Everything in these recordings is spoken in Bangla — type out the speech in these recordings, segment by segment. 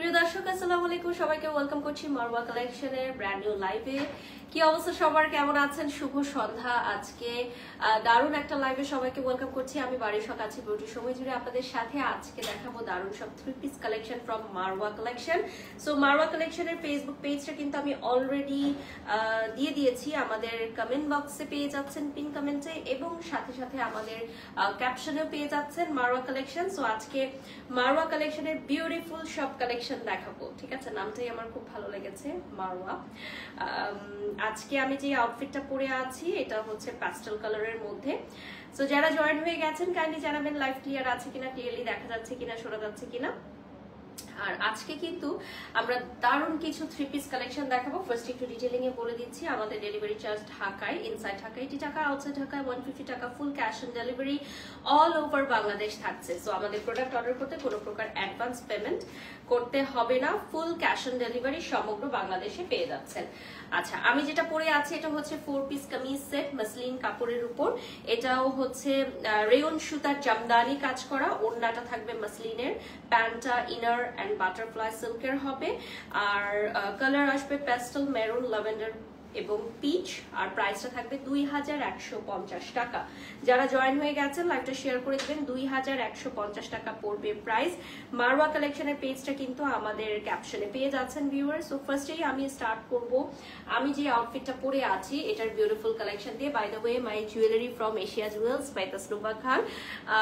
প্রিয় দর্শক আসসালামু আলাইকুম, সবাইকে ওয়েলকাম করছি মারওয়া কালেকশনের ব্র্যান্ড নিউ লাইভে। কি অবস্থা সবার, কেমন আছেন? শুভ সন্ধ্যা। আজকে দারুণ একটা লাইভে সবাইকে ওয়েলকাম করছি। আমি বাড়ির শখ আছি বিউটি সময় জুড়ে আপনাদের সাথে। আজকে দেখাবো দারুণ সব 3 piece collection from Marwa collection. So Marwa কালেকশনের ফেসবুক পেজটা কিন্তু আমি অলরেডি দিয়ে দিয়েছি। আমাদের কমেন্ট বক্সে পেয়ে যাচ্ছেন, পিন কমেন্টে, এবং সাথে সাথে আমাদের ক্যাপশনেও পেয়ে যাচ্ছেন মারওয়া কালেকশন। সো আজকে মারওয়া কালেকশনের বিউটিফুল সব কালেকশন দেখাবো। ঠিক আছে, নামটাই আমার খুব ভালো লেগেছে, মারওয়া। আজকে আমি যে আউটফিটটা পরে আছি এটা হচ্ছে প্যাস্টেল কালারের মধ্যে। সো যারা জয়েন হয়ে গেছেন কাইন্ডলি জানাবেন লাইভ ক্লিয়ার আছে কিনা, ক্লিয়ারলি দেখা যাচ্ছে কিনা, শোনা যাচ্ছে কিনা। আর আজকে কিন্তু আমরা দারুণ কিছু 3 পিস কালেকশন দেখাবো। ফার্স্ট একটু ডিটেইলিং এ বলে দিচ্ছি। আমাদের ডেলিভারি চার্জ ঢাকায়, ইনসাইড ঢাকা 80 টাকা, আউটসাইড ঢাকায় 150 টাকা, full cash on delivery all over Bangladesh থাকছে। সো আমাদের প্রোডাক্ট অর্ডার করতে কোনো প্রকার অ্যাডভান্স পেমেন্ট করতে হবে না, ফুল ক্যাশ অন ডেলিভারি সমগ্র বাংলাদেশে পেয়ে যাচ্ছেন। আচ্ছা, আমি যেটা পরে আছি এটা হচ্ছে 4 পিস কামিজ সেট মাসলিন কাপড়ের উপর। এটাও হচ্ছে রেয়ন সুতার জামদানি কাজ করা। ওড়নাটা থাকবে মাসলিনের, প্যান্টটা ইনার এন্ড বাটারফ্লাই সিল্কের হবে। আর কালার আসবে প্যাস্টেল, মেরুন, ল্যাভেন্ডার এবং পিচ। আর প্রাইসটা থাকবে 2150 টাকা। যারা জয়েন হয়ে গেছেন লাইভটা শেয়ার করে দিবেন। 2150 টাকা পড়বে প্রাইস। মারওয়া কালেকশনের পেজটা কিন্তু আমাদের ক্যাপশনে পেয়ে যাচ্ছেন ভিউয়ার। সো ফার্স্টেই আমি স্টার্ট করব আমি যে আউটফিটটা পরে আছি এটার বিউটিফুল কালেকশন দিয়ে। By the way, my jewellery from Asia Jewels by Tasnuva Khan.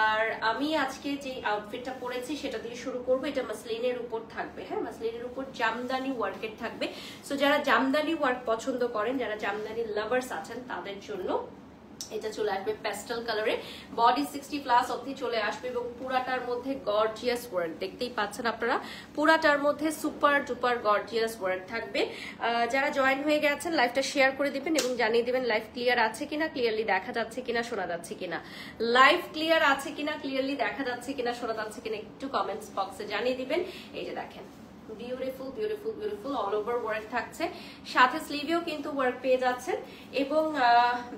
আর আমি আজকে যে আউটফিটটা পরেছি সেটা দিয়ে শুরু করব। এটা মাসলিনের উপর থাকবে, হ্যাঁ, মাসলিনের উপর জামদানি ওয়ার্কের থাকবে। সো যারা জামদানি ওয়ার্ক পছন্দ করেন, যারা জামদানি লাভার্স আছেন তাদের জন্য এটা চলে আসবে প্যাস্টেল কালারে। বডি 60+ অবধি চলে আসবে এবং পুরাটার মধ্যে গর্জিয়াস ওয়ার্ক দেখতেই পাচ্ছেন আপনারা। পুরাটার মধ্যে সুপার ডুপার গর্জিয়াস ওয়ার্ক থাকবে। যারা জয়েন হয়ে গেছেন লাইভটা শেয়ার করে দিবেন এবং জানিয়ে দিবেন লাইভ ক্লিয়ার আছে কিনা, ক্লিয়ারলি দেখা যাচ্ছে কিনা, শোনা যাচ্ছে কিনা। লাইভ ক্লিয়ার আছে কিনা, ক্লিয়ারলি দেখা যাচ্ছে কিনা, শোনা যাচ্ছে কিনা একটু কমেন্টস বক্সে জানিয়ে দিবেন। এই যে দেখেন, beautiful beautiful beautiful all over work থাকছে। সাথে স্লিভেও কিন্তু ওয়ার্ক পেয়ে যাচ্ছেন এবং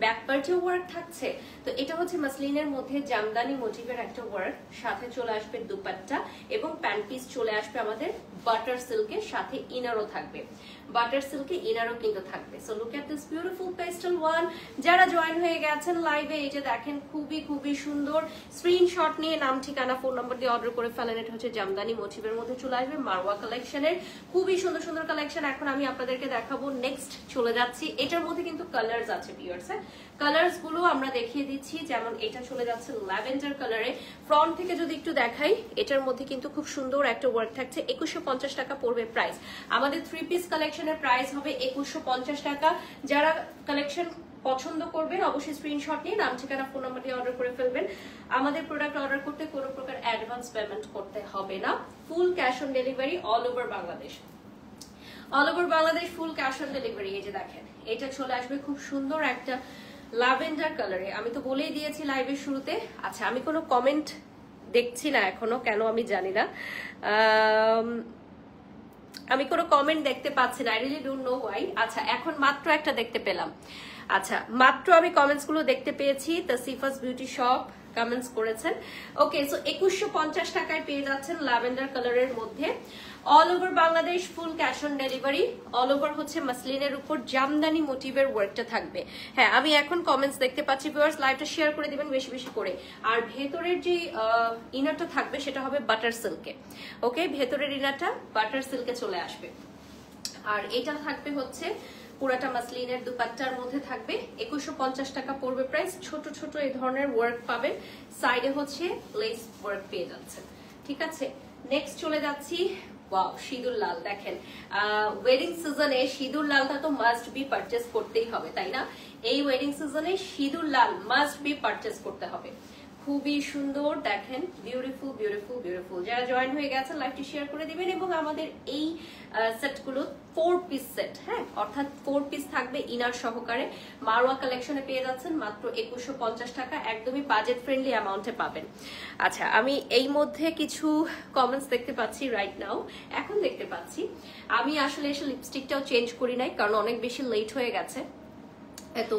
ব্যাক পার্টেও ওয়ার্ক থাকছে। তো এটা হচ্ছে মাসলিনের মধ্যে জামদানি মোটিভের একটা ওয়ার্ক। সাথে চলে আসবে দুপাট্টা এবং প্যান্ট পিস চলে আসবে আমাদের বাটার সিল্কের সাথে ইনারও থাকবে। বাটার সিল্কে ইনারও কিন্তু থাকবে। So look at this beautiful pastel one. যারা জয়েন হয়ে গেছেন লাইভে এই যে দেখেন, খুবই খুবই সুন্দর। স্ক্রিনশট নিয়ে নাম, ঠিকানা, ফোন নাম্বার দিয়ে অর্ডার করে ফেলেন। এটা হচ্ছে জামদানি মোটিভের মধ্যে চলে আসবে মারওয়া কালেকশনের খুবই সুন্দর সুন্দর কালেকশন। এখন আমি আপনাদেরকে দেখাবো। নেক্সট চলে যাচ্ছি, এটার মধ্যে কিন্তু কালার্স আছে ভিউয়ার্স। কালার্স গুলো আমরা দেখিয়ে দিচ্ছি। যেমন এটা চলে যাচ্ছে ল্যাভেন্ডার কালারে। ফ্রন্ট থেকে যদি একটু দেখাই, এটার মধ্যে কিন্তু খুব সুন্দর একটা ওয়ার্ক থাকছে। 2150 টাকা পড়বে প্রাইস। আমাদের 3 পিস কালেকশনের প্রাইস হবে 2150 টাকা। যারা কালেকশন পছন্দ করবেন অবশ্যই স্ক্রিনশট নিয়ে নাম, ঠিকানা, ফোন নাম্বার দিয়ে অর্ডার করে ফেলবেন। আমাদের প্রোডাক্ট অর্ডার করতে কোনো প্রকার অ্যাডভান্স পেমেন্ট করতে হবে না, full cash on delivery all over Bangladesh. All over Bangladesh full cash on delivery. এই যে দেখেন, এটা চলে আসবে খুব সুন্দর একটা ল্যাভেন্ডার কালারে। আমি তো বলেই দিয়েছি লাইভের শুরুতে। আচ্ছা, আমি কোনো কমেন্ট দেখছি না এখনো, কেন আমি জানি না। আমি কোনো কমেন্ট দেখতে পাচ্ছি না, I really don't know Y. আচ্ছা, এখন মাত্র একটা দেখতে পেলাম। আচ্ছা, মাত্র আমি কমেন্টস গুলো দেখতে পেয়েছি। তাসিফাস বিউটি শপ কমেন্টস করেছেন। ওকে, সো 2150 টাকায় পেয়ে যাচ্ছেন ল্যাভেন্ডার কালারের মধ্যে all over Bangladesh, full cash on delivery. All over হচ্ছে মাসলিনের উপর জামদানি মোটিভের ওয়ার্কটা থাকবে। হ্যাঁ, আমি এখন কমেন্টস দেখতে পাচ্ছি ভিউয়ার্স। লাইভটা শেয়ার করে দিবেন বেশি বেশি করে। আর ভেতরের যে ইনারটা থাকবে সেটা হবে বাটার সিল্কে। ওকে, ভেতরের ইনারটা বাটার সিল্কে চলে আসবে। আর এটা থাকবে হচ্ছে পুরাটা মাসলিনের দুপাট্টার মধ্যে থাকবে। 2150 টাকা পড়বে প্রাইস। ছোট ছোট এই ধরনের ওয়ার্ক পাবেন। সাইডে হচ্ছে লেস ওয়ার্ক পেয়ে যাচ্ছেন। ঠিক আছে, নেক্সট চলে যাচ্ছি। ওয়াও, সিঁদুর লাল দেখেন। ওয়েডিং সিজনে সিঁদুর লালটা তো মাস্ট বি পারচেস করতেই হবে, তাই না? এই ওয়েডিং সিজনে সিঁদুর লাল মাস্ট বি পারচেস করতে হবে। খুবই সুন্দর দেখেন, বিউটিফুল বিউটিফুল বিউটিফুল। যারা জয়েন হয়ে গেছেন লাইভটি শেয়ার করে দিবেন। এবং আমাদের এই সেটগুলো 4 পিস সেট, হ্যাঁ, অর্থাৎ 4 পিস থাকবে ইনার সহকারে। মারওয়া কালেকশনে পেয়ে যাচ্ছেন মাত্র 2150 টাকা। একদমই বাজেট ফ্রেন্ডলি অ্যামাউন্টে পাবেন। আচ্ছা, আমি এই মধ্যে কিছু কমেন্টস দেখতে পাচ্ছি রাইট নাও, এখন দেখতে পাচ্ছি। আমি আসলে এসে লিপস্টিকটাও চেঞ্জ করি নাই কারণ অনেক বেশি লেট হয়ে গেছে। তো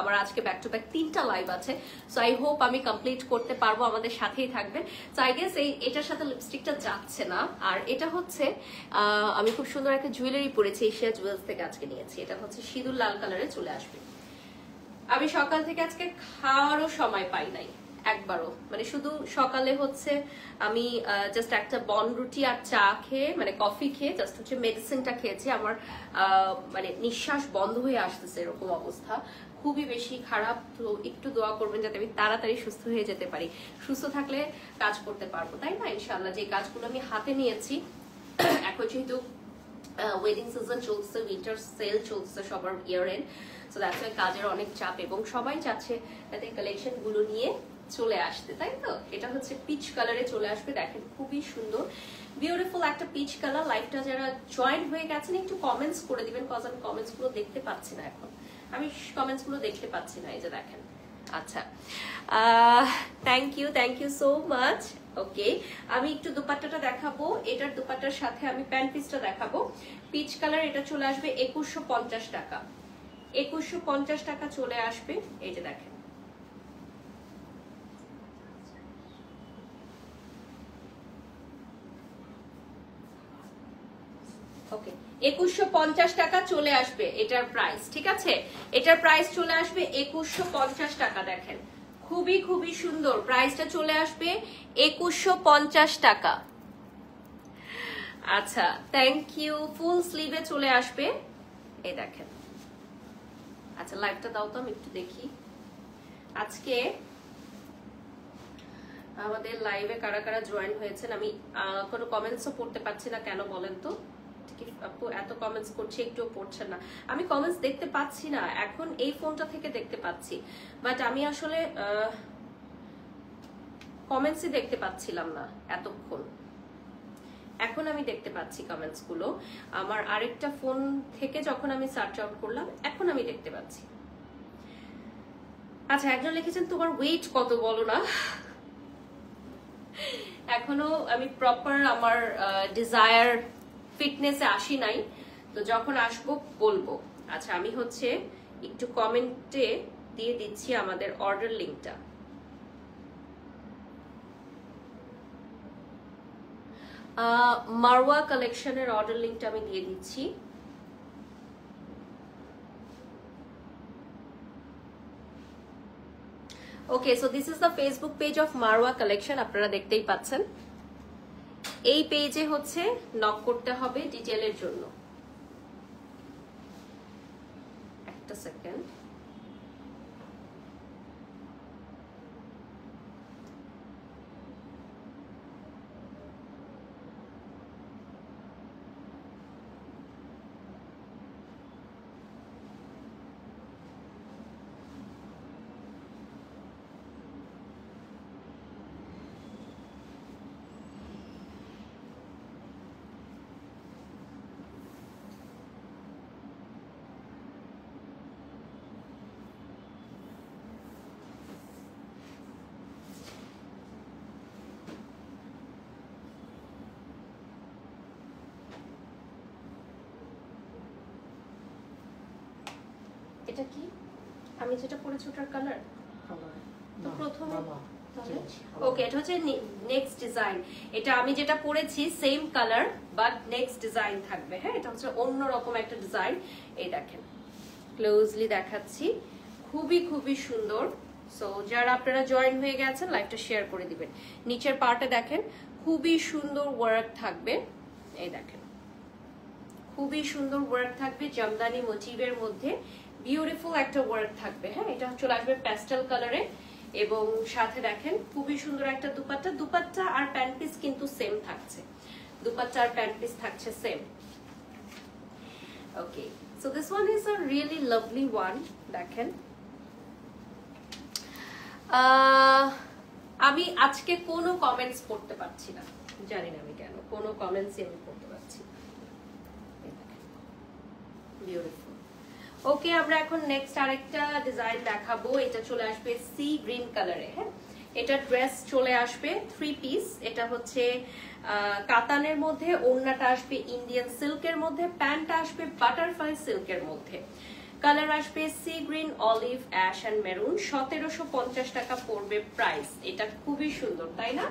আমার আজকে ব্যাক টু ব্যাক 3টা লাইভ আছে, সো আই হোপ আমি কমপ্লিট করতে পারবো, আমাদের সাথেই থাকবেন। সো আই গেস এটার সাথে লিপস্টিকটা যাচ্ছে না। আর এটা হচ্ছে আমি খুব সুন্দর একটা জুয়েলারি পরেছি, এশিয়া জুয়েলস থেকে আজকে নিয়েছি। এটা হচ্ছে সিঁদুর লাল কালারে চলে আসবে। আমি সকাল থেকে আজকে খাওয়ারও সময় পাই নাই একবারও, মানে শুধু সকালে হচ্ছে আমি জাস্ট একটা বন রুটি আর চা খেয়ে, মানে কফি খেয়ে জাস্ট হচ্ছে মেডিসিনটা খেয়েছি। আমার মানে নিঃশ্বাস বন্ধ হয়ে আসতেছে এরকম অবস্থা, খুবই বেশি খারাপ। তো একটু দোয়া করবেন যাতে আমি তাড়াতাড়ি সুস্থ হয়ে যেতে পারি। সুস্থ থাকলে কাজ করতে পারবো, তাই না? ইনশাল্লাহ যে কাজগুলো আমি হাতে নিয়েছি, এখন যেহেতু ওয়েডিং সিজন চলছে, উইন্টার সেল চলছে সবার ইয়ার এন্ড, সো দ্যাটস ওয়াই কাজের অনেক চাপ এবং সবাই চাচ্ছে যাতে কালেকশন গুলো নিয়ে চলে আসতে, তাই তো? এটা হচ্ছে পিচ কালারে চলে আসবে, দেখেন খুবই সুন্দর বিউটিফুল একটা পিচ কালার। লাইভটা যারা জয়েন হয়ে গেছেন একটু কমেন্টস করে দিবেন, কজ আমি কমেন্টস গুলো দেখতে পাচ্ছি না এখন, আমি কমেন্টস গুলো দেখতে পাচ্ছি না। এই যে দেখেন, আচ্ছা থ্যাংক ইউ সো মাচ। ওকে, আমি একটু দুপাট্টাটা দেখাবো, এটার দুপাট্টার সাথে আমি প্যান্ট পিসটা দেখাবো। পিচ কালার, এটা চলে আসবে 2150 টাকা, 2150 টাকা চলে আসবে। এই যে দেখেন, ওকে 2150 টাকা চলে আসবে এটার প্রাইস, ঠিক আছে? এটার প্রাইস চলে আসবে 2150 টাকা। দেখেন খুবই খুবই সুন্দর, প্রাইসটা চলে আসবে 2150 টাকা। আচ্ছা থ্যাংক ইউ। ফুল স্লিভে চলে আসবে, এই দেখেন। আচ্ছা লাইভটা দাও তো আমি একটু দেখি। আজকে আমাদের লাইভে কারা কারা জয়েন হয়েছেন, আমি কোনো কমেন্টসও পড়তে পারছি না, কেন বলেন তো? আপু এত কমেন্টস করছে, একটুও পড়ছে না। আমি কমেন্টস দেখতে পাচ্ছি না, এখন এই ফোনটা থেকে দেখতে পাচ্ছি, বাট আমি আসলে কমেন্টসই দেখতে পাচ্ছিলাম না এতক্ষণ। এখন আমি দেখতে পাচ্ছি কমেন্টস গুলো, আমার আরেকটা ফোন থেকে যখন আমি সার্চ আউট করলাম, এখন আমি দেখতে পাচ্ছি। আচ্ছা একজন লিখেছেন তোমার ওয়েট কত বলো না। এখনো আমি প্রপার আমার ডিজায়ার ফিটনেসে আসি নাই, তো যখন আসবো বলবো। আচ্ছা আমি হচ্ছে একটু কমেন্টে দিয়ে দিচ্ছি আমাদের অর্ডার লিঙ্কটা। মারওয়া কালেকশনের অর্ডার লিঙ্কটা আমি দিয়ে দিচ্ছি। Okay, so this is the Facebook page of Marwa collection, আপনারা দেখতেই পাচ্ছেন। এই পেজে হচ্ছে নক করতে হবে ডিটেলের জন্য। একটা সেকেন্ড, এটা কি আমি যেটা পরেছি ওটার কালার তো প্রথম। ওকে, এটা হচ্ছে নেক্সট ডিজাইন। এটা আমি যেটা পরেছি same colour but next design থাকবে। হ্যাঁ, এটা হচ্ছে অন্যরকম একটা ডিজাইন। এই দেখেন, ক্লোজলি দেখাচ্ছি, খুবই খুবই সুন্দর। সো যারা আপনারা জয়েন হয়ে গেছেন লাইভটা শেয়ার করে দিবেন। নিচের পার্টে দেখেন খুবই সুন্দর ওয়ার্ক থাকবে, এই দেখেন খুবই সুন্দর ওয়ার্ক থাকবে, জামদানি মোটিভের মধ্যে বিউটিফুল একটা ওয়ার্ক থাকবে। হ্যাঁ, এটা চলে আসবে প্যাস্টেল কালারে এবং সাথে দেখেন খুবই সুন্দর একটা দুপাট্টা। দুপাট্টা আর প্যান্ট পিস কিন্তু সেম থাকছে, দুপাট্টা আর প্যান্ট পিস থাকছে same. Okay, so this one is a really lovely one. দেখেন আমি আজকে কোনো কমেন্টস পড়তে পারছি না, জানি না আমি কেন, কোনো কমেন্টসই আমি পড়তে পারছি না। বিউটিফুল। ওকে, আমরা এখন নেক্সট আরেকটা ডিজাইন দেখাবো। এটা চলে আসবে সি গ্রিন কালারে। হ্যাঁ, এটা ড্রেস চলে আসবে 3 পিস। এটা হচ্ছে কাতানের মধ্যে, ওড়নাটা আসবে ইন্ডিয়ান সিল্কের মধ্যে, প্যান্টটা আসবে বাটারফ্লাই সিল্কের মধ্যে। কালার আসবে sea green, olive, ash and maroon. 1750 টাকা পড়বে প্রাইস। এটা খুবই সুন্দর তাই না?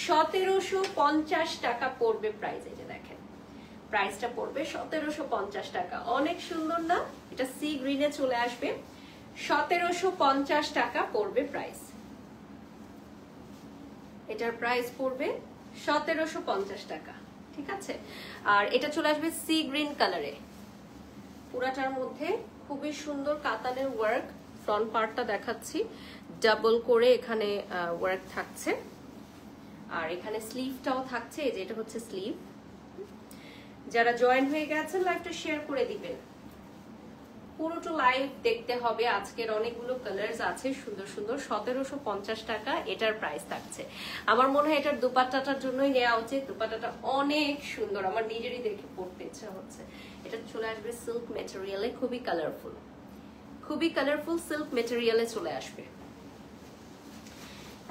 1750 টাকা পড়বে প্রাইস। এই যে দেখেন প্রাইসটা পড়বে 1750 টাকা। অনেক সুন্দর না? এটা সি গ্রিনে চলে আসবে, 1750 টাকা পড়বে প্রাইস। এটার প্রাইস পড়বে 1750 টাকা, ঠিক আছে? আর এটা চলে আসবে সি গ্রিন কালারে, পুরাটার মধ্যে খুবই সুন্দর কাতানের ওয়ার্ক। ফ্রন্ট পার্টটা দেখাচ্ছি, ডাবল করে এখানে ওয়ার্ক থাকছে, আর এখানে স্লিভটাও থাকছে। এই যে এটা হচ্ছে স্লিভ। যারা জয়েন হয়ে গেছেন লাইভটা শেয়ার করে দিবেন, পুরোটা লাইভ দেখতে হবে। আজকের অনেকগুলো কালারস আছে সুন্দর সুন্দর। 1750 টাকা এটার প্রাইস থাকছে। আমার মনে হয় এটার দুপাট্টাটার জন্যই নেওয়া উচিত। দুপাট্টাটা অনেক সুন্দর, আমার নিজেরই দেখে পড়তে ইচ্ছা হচ্ছে। এটা চলে আসবে সিল্ক ম্যাটেরিয়ালে, খুবই কালারফুল, খুবই কালারফুল সিল্ক ম্যাটেরিয়ালে চলে আসবে।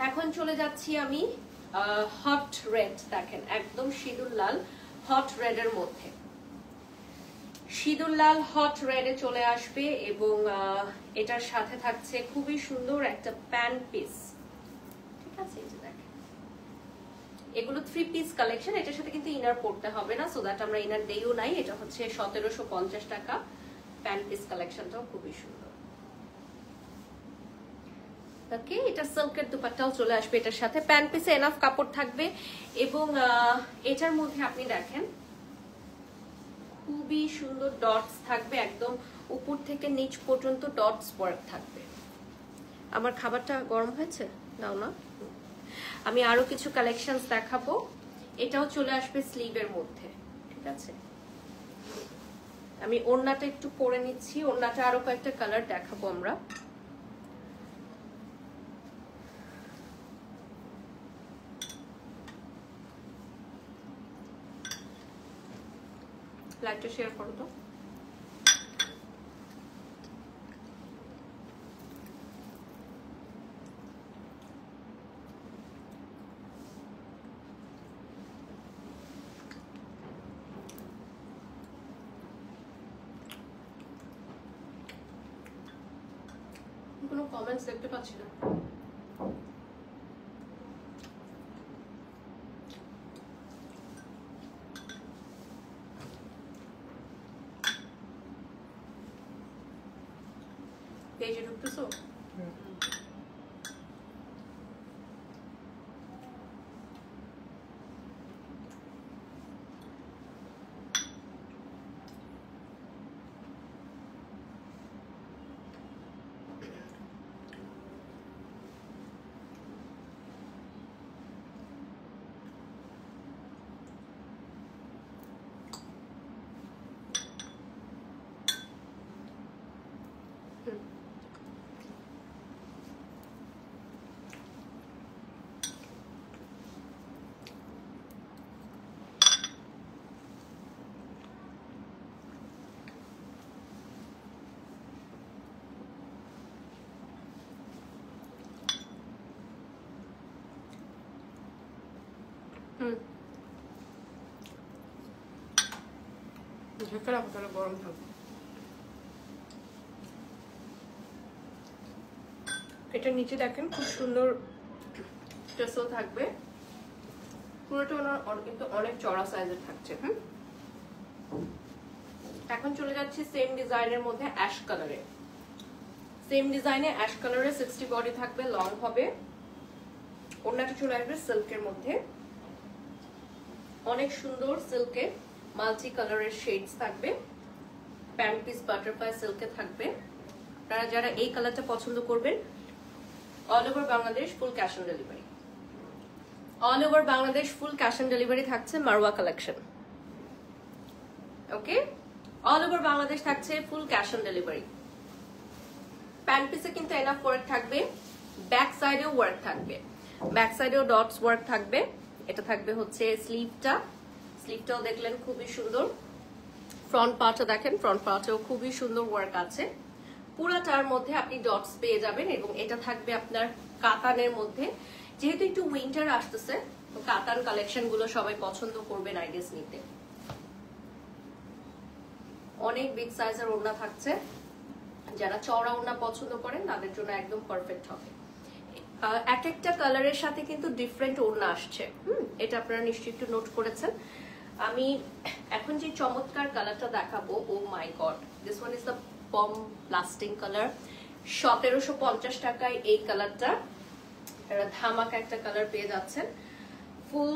এখন চলে যাচ্ছি আমি হট রেড। দেখেন একদম সিঁদুর লাল হট রেড এর মধ্যে, সিঁদুর লাল হট রেডে চলে আসবে এবং এটার সাথে থাকছে খুবই সুন্দর একটা প্যান্ট পিস, ঠিক আছে? এই যে দেখেন এগুলো 3 পিস কালেকশন। এটার সাথে কিন্তু ইনার পড়তে হবে না, সো দ্যাট আমরা ইনার দেইও নাই। এটা হচ্ছে 1750 টাকা। প্যান্ট পিস কালেকশনটাও খুবই সুন্দর। ওকে, এটা সিল্কের দুপাট্টাও চলে আসবে এটার সাথে। প্যান্ট পিসে এনাফ কাপড় থাকবে এবং এটার মধ্যে আপনি দেখেন খুবই সুন্দর ডটস থাকবে, একদম উপর থেকে নিচ পর্যন্ত ডটস ওয়ার্ক থাকবে। আমার খাবারটা গরম হয়েছে? নাও না, আমি আরো কিছু কালেকশনস দেখাবো। এটাও চলে আসবে স্লিভের মধ্যে, ঠিক আছে? আমি ওড়নাটা একটু পরে নিচ্ছি। ওড়নাটা আরো কয়েকটা কালার দেখাবো আমরা। লাইভটা শেয়ার করো তো। কোনো কমেন্টস দেখতে পাচ্ছি না। পেজে ঢুকতেছো? গরম থাকবে। এটা নিচে দেখেন খুব সুন্দর টেসেল থাকবে, পুরোটা কিন্তু অনেক চড়া সাইজের থাকছে। এখন চলে যাচ্ছি সেম ডিজাইনের মধ্যে অ্যাশ কালারে। সেম ডিজাইনে অ্যাশ কালারে 60 বডি থাকবে, লং হবে। ওড়নাটা চলে আসবে সিল্কের মধ্যে, অনেক সুন্দর সিল্কে মাল্টি কালারের শেডস থাকবে। প্যান্ট পিস বাটারফ্লাই সিল্কে থাকবে। আপনারা যারা এই কালারটা পছন্দ করবেন, all over Bangladesh full cash on delivery. All over Bangladesh full cash on delivery থাকছে মারওয়া কালেকশন। ওকে, অল ওভার বাংলাদেশ থাকছে full cash on delivery. Pant পিসে কিন্তু এনাফ ওয়ার্ক থাকবে, ব্যাক সাইডেও ওয়ার্ক থাকবে, ব্যাক সাইডেও ডটস ওয়ার্ক থাকবে। এটা থাকবে হচ্ছে স্লিভটা, স্লিভটাও দেখলেন খুবই সুন্দর। ফ্রন্ট পার্টটা দেখেন, ফ্রন্ট পার্টেও খুবই সুন্দর ওয়ার্ক আছে। পুরাটার মধ্যে আপনি ডটস পেয়ে যাবেন এবং এটা থাকবে আপনার কাতানের মধ্যে। যেহেতু একটু উইন্টার আসতেছে, তো কাতান কালেকশন গুলো সবাই পছন্দ করবেন আই গেস নিতে। অনেক বিগ সাইজের ওড়না থাকছে, যারা চওড়া ওড়না পছন্দ করেন তাদের জন্য একদম পারফেক্ট হবে। এক একটা কালারের সাথে কিন্তু ডিফারেন্ট ওড়না আসছে, এটা আপনারা নিশ্চয়ই একটু নোট করেছেন। আমি এখন যে চমৎকার কালারটা দেখাবো, oh my God, this one is the bomb lasting colour. 1750 টাকায় এই কালারটা, ধামাকা একটা কালার পেয়ে যাচ্ছেন। ফুল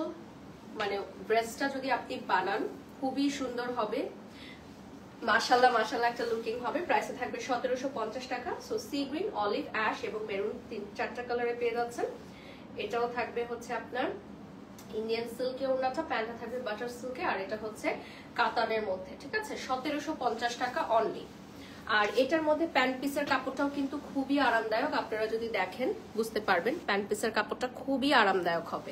মানে ড্রেসটা যদি আপনি বানান খুবই সুন্দর হবে, মাশাআল্লাহ মাশাআল্লাহ একটা লুকিং হবে। প্রাইসে থাকবে 1750 টাকা। So C green, olive, ash এবং মেরুন 3-4টা কালারে পেয়ে যাচ্ছেন। এটাও থাকবে হচ্ছে আপনার ইন্ডিয়ান সিল্কে ওড়নাটা, প্যান্টটা থাকবে বাটার সিল্কে, আর এটা হচ্ছে কাতানের মধ্যে, ঠিক আছে? 1750 টাকা অনলি। আর এটার মধ্যে প্যান্ট পিসের কাপড়টাও কিন্তু খুবই আরামদায়ক, আপনারা যদি দেখেন বুঝতে পারবেন প্যান্ট পিসের কাপড়টা খুবই আরামদায়ক হবে।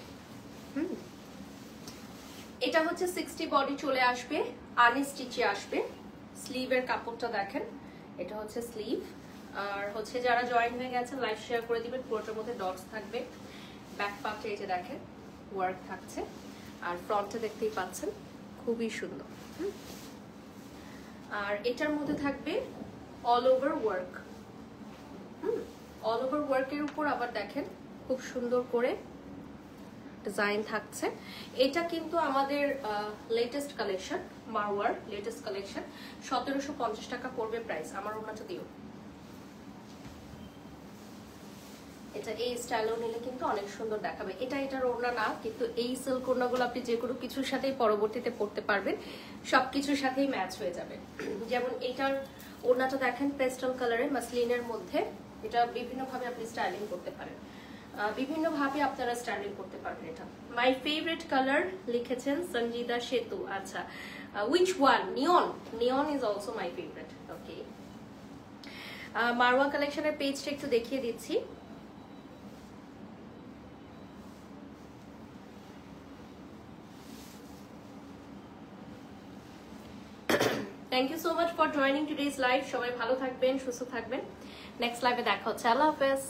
এটা হচ্ছে 60 বডি চলে আসবে, আনস্টিচে আসবে। স্লিভের কাপড়টা দেখেন, এটা হচ্ছে স্লিভ। আর হচ্ছে যারা জয়েন হয়ে গেছেন লাইভ শেয়ার করে দিবেন, পুরোটার মধ্যে ডটস থাকবে। ব্যাক পার্টে এই যে দেখেন ওয়ার্ক থাকছে, আর ফ্রন্টে দেখতেই পাচ্ছেন খুবই সুন্দর। আর এটার মধ্যে থাকবে all over work, all over ওয়ার্কের উপর আবার দেখেন খুব সুন্দর করে ডিজাইন থাকছে। এটা কিন্তু আমাদের latest collection, Marwar latest collection. 1750 টাকা পড়বে প্রাইস। আমার ওনাটা দিও, এটা এই স্টাইলও নিলে কিন্তু অনেক সুন্দর দেখাবে। এটার ওড়না না, কিন্তু এই সিল্ক ওড়নাগুলো আপনি যে কোনো কিছুর সাথেই পরবর্তীতে পরতে পারবেন, সবকিছুর সাথেই ম্যাচ হয়ে যাবে। যেমন এইটার ওড়নাটা দেখেন পেস্টাল কালারের মাসলিনের মধ্যে, এটা বিভিন্নভাবে আপনি স্টাইলিং করতে পারেন, বিভিন্নভাবে আপনারা স্টাইলিং করতে পারবেন। এটা মাই ফেভারিট কালার লিখেছেন সঞ্জিদা সেতু। আচ্ছা, which one? Neon. Neon is also my favourite. Okay, Marwa কালেকশনের পেজটা একটু দেখিয়ে দিচ্ছি। Thank you so much for joining today's live. সবাই ভালো থাকবেন, সুস্থ থাকবেন। নেক্সট লাইভে দেখা হচ্ছে। আল্লাহ হাফেজ।